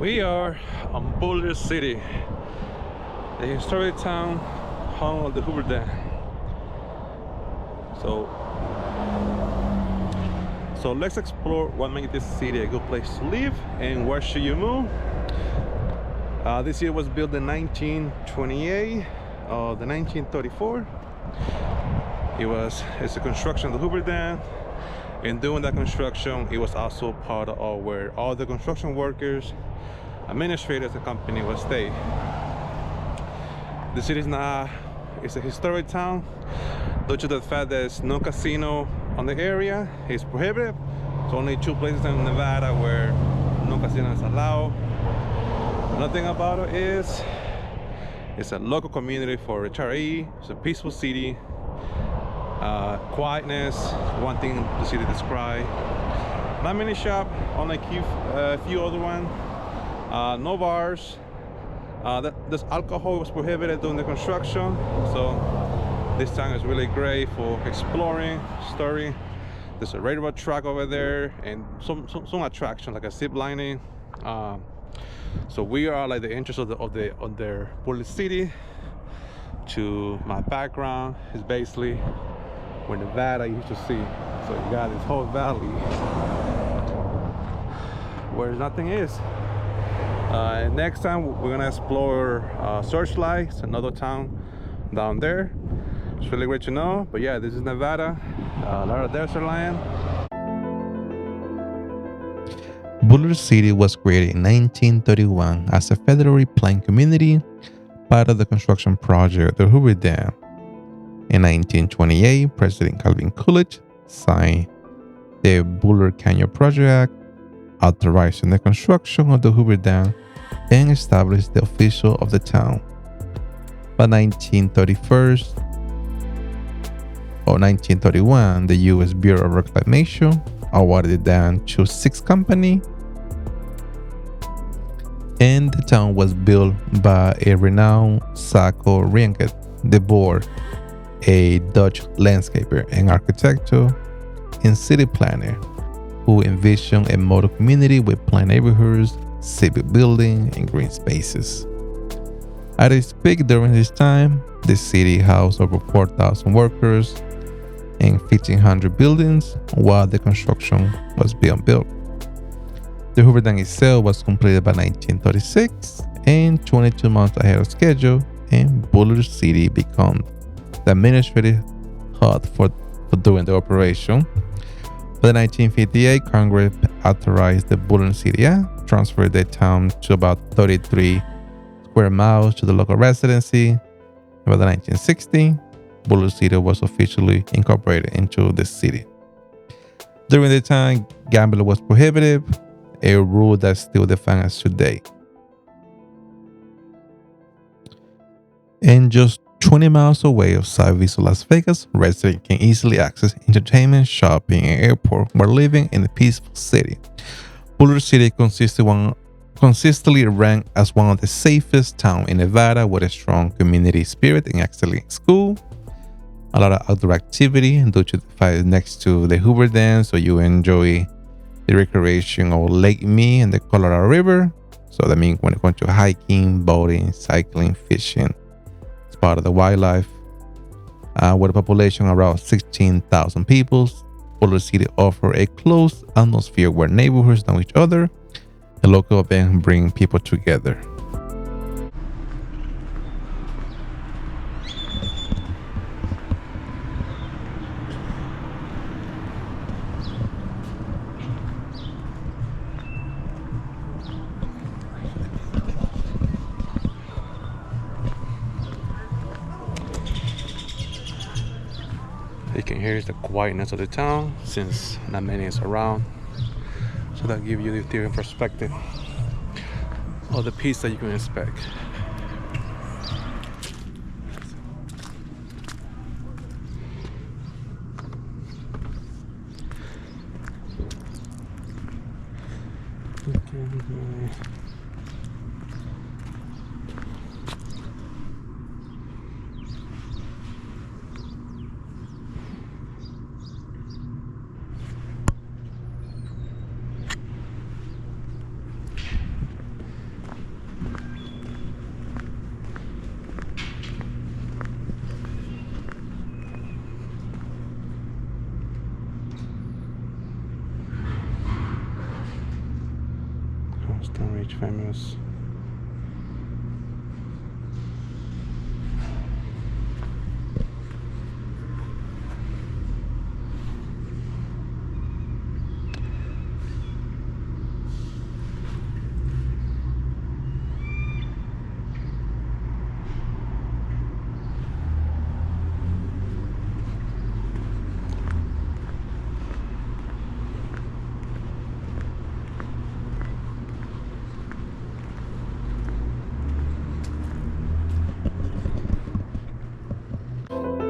We are on Boulder City, the historic town home of the Hoover Dam. So let's explore what makes this city a good place to live and where should you move. This city was built in 1928 or the 1934. It's a construction of the Hoover Dam, and during that construction it was also part of where all the construction workers, administrators, and company will stay. The city it's a historic town due to the fact that there's no casino on the area. It's prohibited. There's only 2 places in Nevada where no casino is allowed. Another thing about it is it's a local community for retirees. It's a peaceful city. Quietness, one thing the city described. Not many shops, only a few other ones. No bars. This alcohol was prohibited during the construction, so this town is really great for exploring, story. There's a railroad track over there and some attraction like a zip lining. So we are like the entrance of the Boulder City. To my background is basically where Nevada used to see. So you got this whole valley where nothing is. Next time we're gonna explore Searchlight. It's another town down there. It's really great to know. But yeah, this is Nevada, a lot of desert land. Boulder City was created in 1931 as a federally planned community, part of the construction project, the Hoover Dam. In 1928, President Calvin Coolidge signed the Boulder Canyon Project Act, authorizing the construction of the Hoover Dam and established the official of the town. By 1931, the U.S. Bureau of Reclamation awarded the dam to 6 companies, and the town was built by a renowned Sacco Rienket de Boer, a Dutch landscaper and architect and city planner who envisioned a model community with planned neighborhoods, civic buildings, and green spaces. At its peak during this time, the city housed over 4,000 workers and 1,500 buildings while the construction was being built. The Hoover Dam itself was completed by 1936, and 22 months ahead of schedule, and Boulder City became the administrative hub for during the operation. By 1958, Congress authorized the Boulder City Act, transferred the town to about 33 square miles to the local residency. By the 1960s, Boulder City was officially incorporated into the city. During the time, gambling was prohibited, a rule that's still defined as today. And just 20 miles away of South Vista, Las Vegas, residents can easily access entertainment, shopping, and airport while living in a peaceful city. Boulder City consistently ranked as one of the safest towns in Nevada, with a strong community spirit and excellent school. A lot of outdoor activity due to the fact next to the Hoover Dam, so you enjoy the recreation of Lake Mead and the Colorado River. So that means when it comes to hiking, boating, cycling, fishing, it's part of the wildlife. With a population around 16,000 people, Boulder City offers a close atmosphere where neighborhoods know each other. The local events bring people together. You can hear the quietness of the town since not many is around. So that gives you the different perspective of the peace that you can expect. Which famous?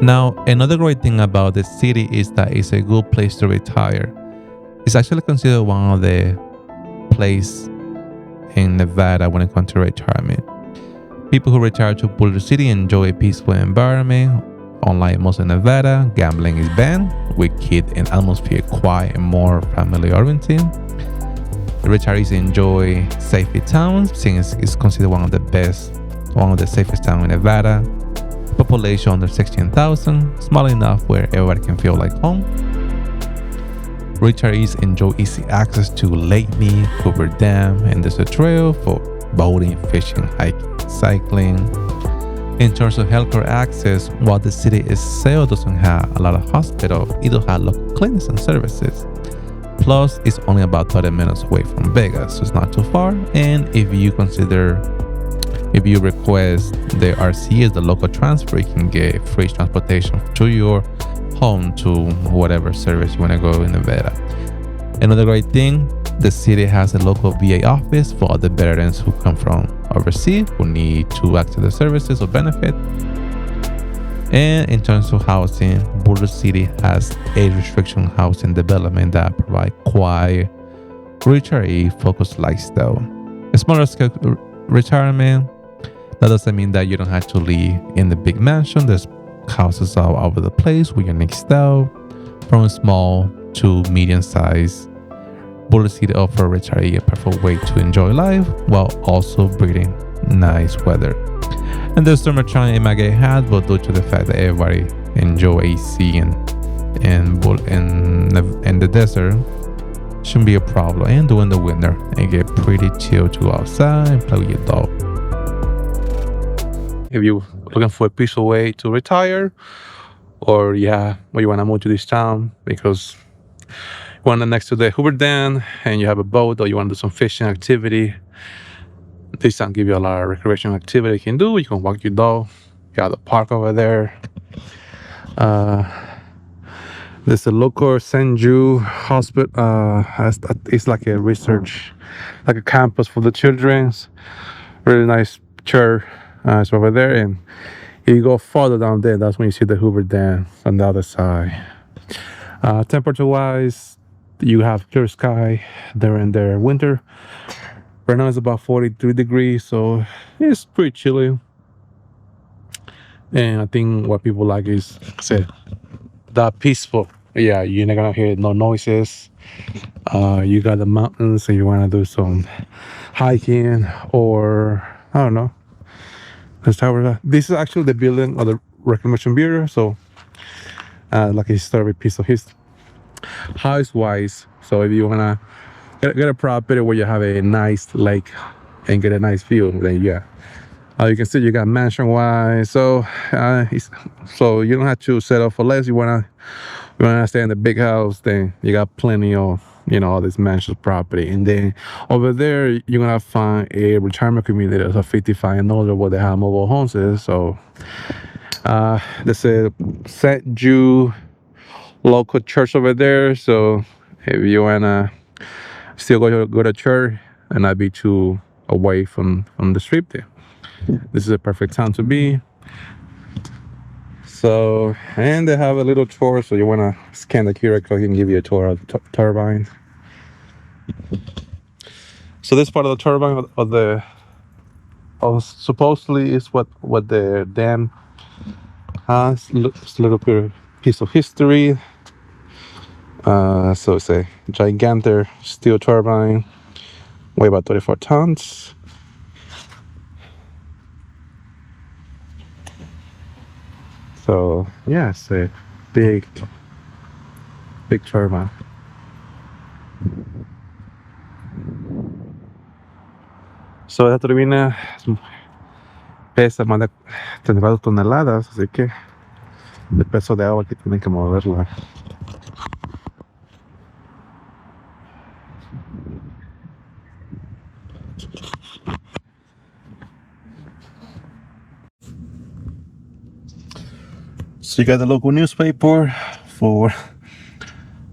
Now, another great thing about the city is that it's a good place to retire. It's actually considered one of the places in Nevada when it comes to retirement. People who retire to Boulder City enjoy a peaceful environment. Unlike most of Nevada, gambling is banned, with kids and atmosphere quiet and more family oriented. The retirees enjoy safety towns since it's considered one of the safest towns in Nevada. Population under 16,000, small enough where everybody can feel like home. Retirees enjoy easy access to Lake Mead, Hoover Dam, and Desert Trail for boating, fishing, hiking, cycling. In terms of healthcare access, while the city itself doesn't have a lot of hospitals, it does have local clinics and services. Plus, it's only about 30 minutes away from Vegas, so it's not too far. And if you request the RCS, the local transfer, you can get free transportation to your home to whatever service you want to go in Nevada. Another great thing, the city has a local VA office for all the veterans who come from overseas who need to access the services or benefit. And in terms of housing, Boulder City has a restriction housing development that provide quiet, retiree-focused lifestyle. A smaller scale retirement. That doesn't mean that you don't have to live in the big mansion. There's houses all over the place with unique style, from small to medium size. Boulder City offers retirees a perfect way to enjoy life while also breathing nice weather. And there's summer challenge it might get hot, but due to the fact that everybody enjoy AC and the desert, shouldn't be a problem. And during the winter, it get pretty chill to go outside and play with your dog. If you're looking for a peaceful way to retire, or you want to move to this town because you want to next to the Hoover Dam and you have a boat, or you want to do some fishing activity, this town give you a lot of recreation activity you can do. You can walk your dog. You got the park over there. There's a local St. Jude hospital. It's like a research, like a campus for the children. Really nice church. It's over there, and if you go farther down there, that's when you see the Hoover Dam on the other side. Temperature wise, you have clear sky during the winter. Right now it's about 43 degrees, so it's pretty chilly. And I think what people like is, like I said, that peaceful. Yeah, you're not gonna hear no noises. You got the mountains, so you want to do some hiking, or I don't know. This is actually the building of the Reclamation Bureau, so like a historic piece of history. House wise, so if you wanna get a property where you have a nice lake and get a nice view, then yeah, you can see you got mansion wise. So you don't have to settle for less. You wanna stay in the big house, then you got plenty of all this mansion property. And then over there you're gonna find a retirement community that's a 55 and older where they have mobile homes. So there's a St. Jude local church over there, so if you wanna still go to church and not be too away from the street there, this is a perfect time to be. So, and they have a little tour, so you want to scan the QR code, he can give you a tour of the turbine. So this part of the turbine of supposedly is what the dam has. It's a little bit piece of history. So it's a gigantic steel turbine, weigh about 34 tons. So yeah, it's a big turbine. So, esta turbina pesa más de 34 toneladas, así que el peso de agua que tienen que moverla. So you got the local newspaper for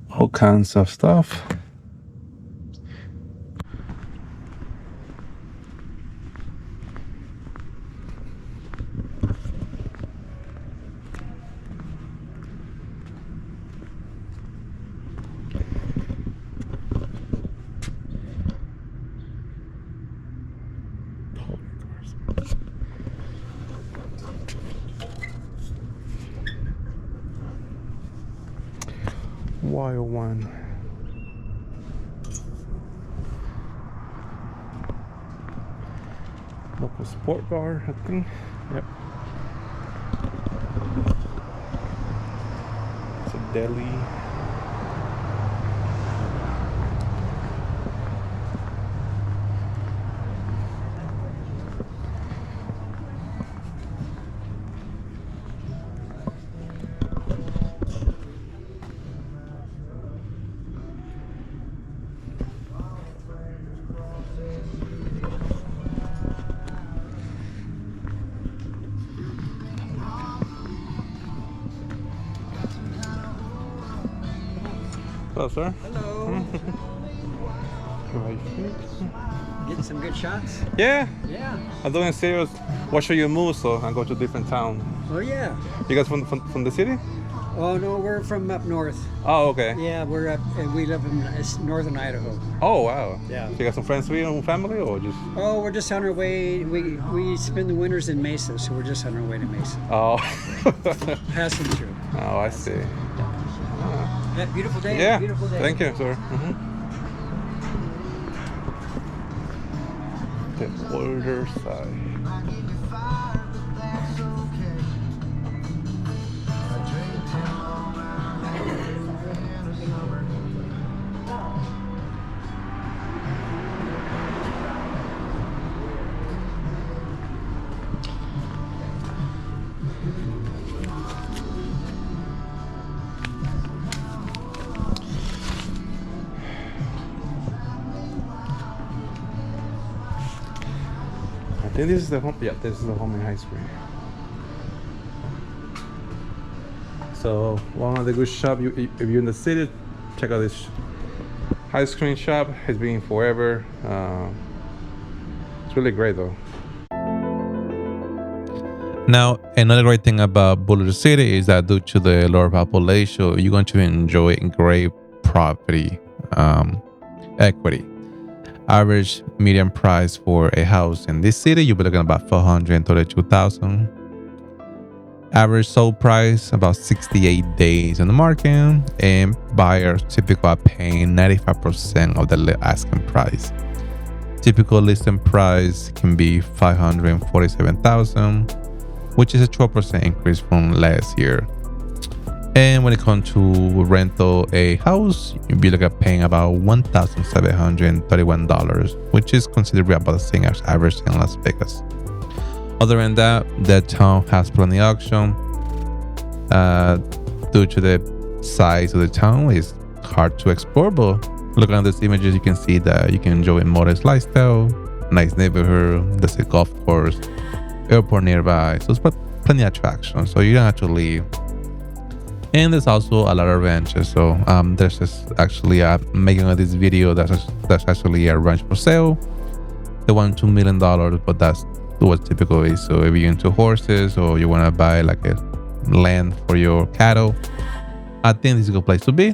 all kinds of stuff. Wild one. Local sport bar, I think. Yep. It's a deli. Hello, sir. Hello. Right. Getting some good shots? Yeah, Yeah. I'm doing a series watching you move, so I go to different town. Oh, yeah. You guys from the city? Oh, no, we're from up north. Oh, okay. Yeah, we're up, and we live in northern Idaho. Oh, wow. Yeah. So you got some friends here and family, or just? Oh, we're just on our way. We spend the winters in Mesa, so we're just on our way to Mesa. Oh. Passing through. Oh, I see. Yeah, beautiful day. Yeah. Beautiful day. Thank you, sir. The Boulder side. I think this is the home. Yeah, this is the homemade ice cream. So one of the good shop. If you're in the city, check out this ice cream shop. It's been forever. It's really great though. Now, another great thing about Boulder City is that due to the lower population, you're going to enjoy great property equity. Average median price for a house in this city, you'll be looking at about $432,000. Average sold price about 68 days on the market, and buyers typically are paying 95% of the asking price. Typical listing price can be $547,000, which is a 12% increase from last year. And when it comes to rental a house, you'll be looking at paying about $1,731, which is considerably about the same as average in Las Vegas. Other than that, the town has plenty of auction. Due to the size of the town, it's hard to explore, but looking at these images, you can see that you can enjoy a modest lifestyle, nice neighborhood, there's a golf course, airport nearby, so it's plenty of attraction, so you don't have to leave. And there's also a lot of ranches. So there's just actually making of this video that's actually a ranch for sale. They want $2 million, but that's what typical is. So if you're into horses or you want to buy like a land for your cattle, I think this is a good place to be.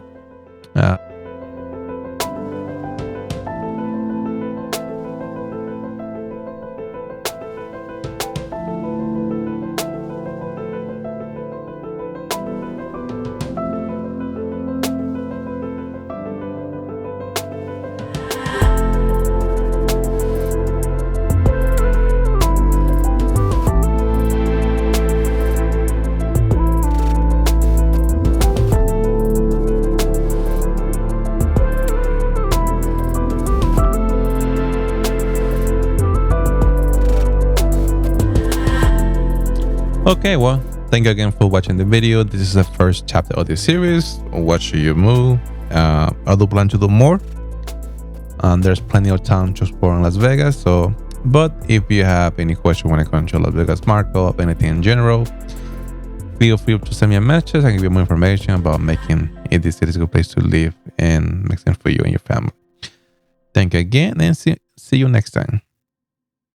Okay, well, thank you again for watching the video. This is the first chapter of the series. What should you move? I do plan to do more. There's plenty of time to explore in Las Vegas. So, but if you have any question when it comes to Las Vegas markup, anything in general, feel free to send me a message. I can give you more information about making it this city a good place to live and make sense for you and your family. Thank you again, and see you next time.